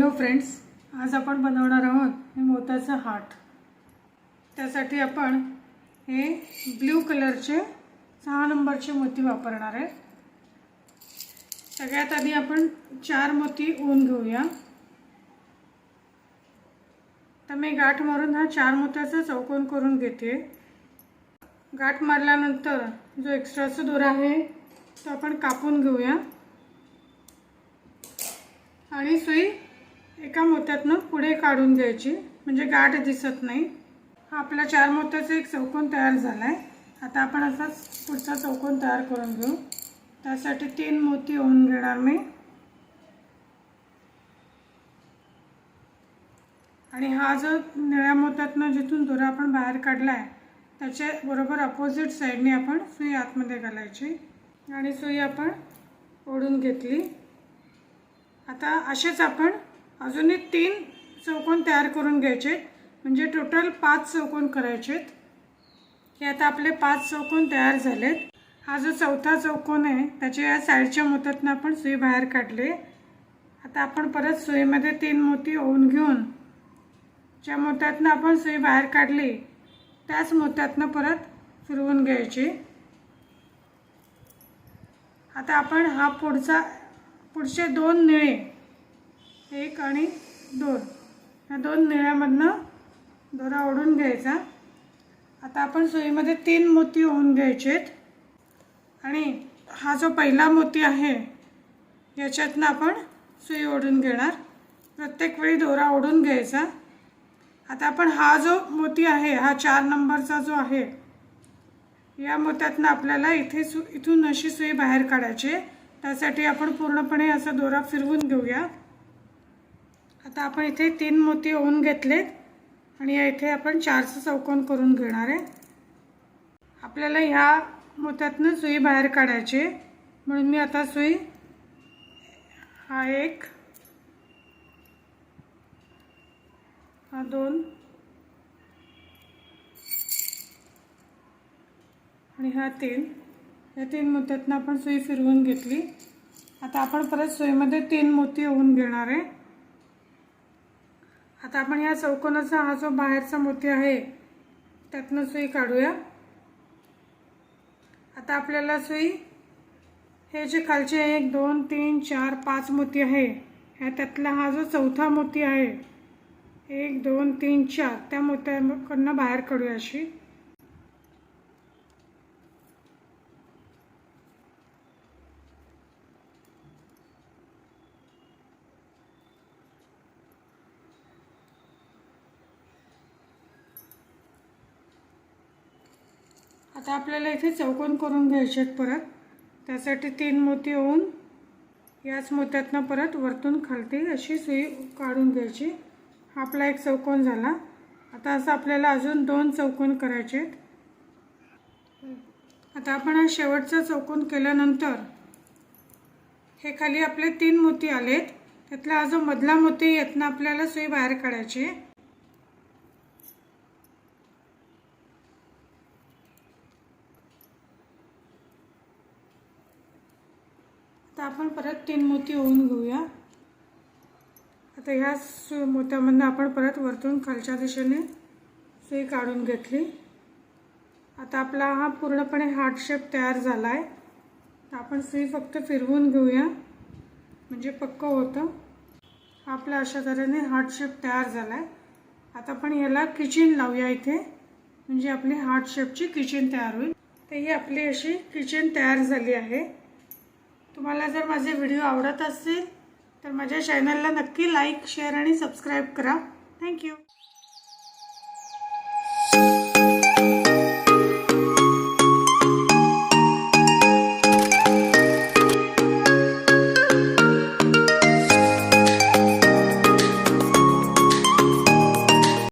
Hello friends, आज आपण बनवणार आहोत हे मोत्याचा हार्ट। त्यासाठी आपण हे ब्लू कलरचे 6 नंबरचे मोती वापरणार आहे। सगळ्यात आधी आपण 4 मोती ओवून घेऊया। तर मी गाठ मारून हा 4 मोत्याचा चौकोन करून घेते। गाठ मारल्यानंतर जो एक्स्ट्राचा दोरा आहे तो आपण कापून घेऊया आणि सुई एका मोत्यातून पुढे काढून घ्यायची, म्हणजे गाठ दिसत नाही। हा आपला 4 मोत्याचा एक चौकोन तयार झालाय। आता आपण असाच पुढचा चौकोन तयार करून घेऊ। त्यासाठी 3 मोती ओवून घेणार मी आणि हा जो निळ्या मोत्यातून जिथून दोरा आपण बाहेर काढलाय त्याच्या बरोबर अपोजिट साइडने आपण सुई आतमध्ये घालायची आणि सुई आपण ओढून घेतली। आता असेच आपण अजूनही 3 चौकोन तयार करून घ्यायचे, म्हणजे टोटल 5 चौकोन करायचेत। हे आता आपले 5 चौकोन तयार झालेत। हा जो चौथा चौकोन आहे त्याच्या या साइडच्या मोत्यातून आपण सुई बाहेर काढली। आता आपण परत सुईमध्ये 3 मोती ओवून घेऊन ज्या मोत्यातून आपण सुई बाहेर काढली त्याच मोत्यातून परत फिरवून घ्यायची। आता आपण हा पुढचे 2 निळे, 1 आणि 2, या 2 निळ्यामधनं दोरा ओढून घ्यायचा। आता आपण सुईमध्ये 3 मोती ओवून घ्यायचेत आणि हा जो पहिला मोती आहे याच्यातनं आपण सुई ओढून घेणार। प्रत्येक वेळी दोरा ओढून घ्यायचा। आता आपण हा जो मोती आहे, हा 4 नंबरचा जो आहे, या मोत्यातनं आपल्याला इथून अशी सुई बाहेर काढायची। त्यासाठी आपण पूर्णपणे असा दोरा फिरवून घेऊया। आता आपण इथे 3 मोती ओवून घेतलेत आणि इथे आपण 4चा चौकोन करून घेणार आहे। आपल्याला ह्या मोत्यातनं सुई बाहेर काढायची, म्हणून मी आता सुई हा 1, हा 2 आणि हा 3, या 3 मोत्यातनं आपण सुई फिरवून घेतली। आता आपण परत सुईमध्ये 3 मोती ओवून घेणार आहे। आता आपण या चौकोनाचा हा जो बाहेरचा मोती आहे त्यातनं सुई काढूया। आता आपल्याला सुई हे जे खालचे 1 2 3 4 5 मोती आहे त्यातला हा जो चौथा मोती आहे 1 2 3 4 त्या मोत्याकडनं बाहेर काढूया अशी। आता आपल्याला इथे चौकोन करून घ्यायचे आहेत परत। त्यासाठी 3 मोती ओवून याच मोत्यातनं परत वरतून खालती अशी सुई काढून घ्यायची। हा आपला एक चौकोन झाला। आता असं आपल्याला अजून 2 चौकोन करायचे आहेत। आता आपण हा शेवटचा चौकोन केल्यानंतर हे खाली आपले 3 मोती आलेत, त्यातला हा जो मधला मोती यातनं आपल्याला सुई बाहेर काढायची। आता आपण परत 3 मोती ओवून घेऊया। आता ह्या मोत्यामधनं आपण परत वरतून खालच्या दिशेने सुई काढून घेतली। आता आपला हा पूर्णपणे हार्ट शेप तयार झाला आहे। आपण सुई फक्त फिरवून घेऊया, म्हणजे पक्क होतं। आपला अशा तऱ्हेने हार्ट शेप तयार झाला आहे। आता आपण याला किचन लावूया इथे, म्हणजे आपली हार्ट शेपची किचन तयार होईल। तर ही आपली अशी किचन तयार झाली आहे। तुम्हाला जर माझे व्हिडिओ आवडत असतील तर माझ्या चॅनलला नक्की लाईक, शेअर आणि सबस्क्राईब करा। थँक्यू।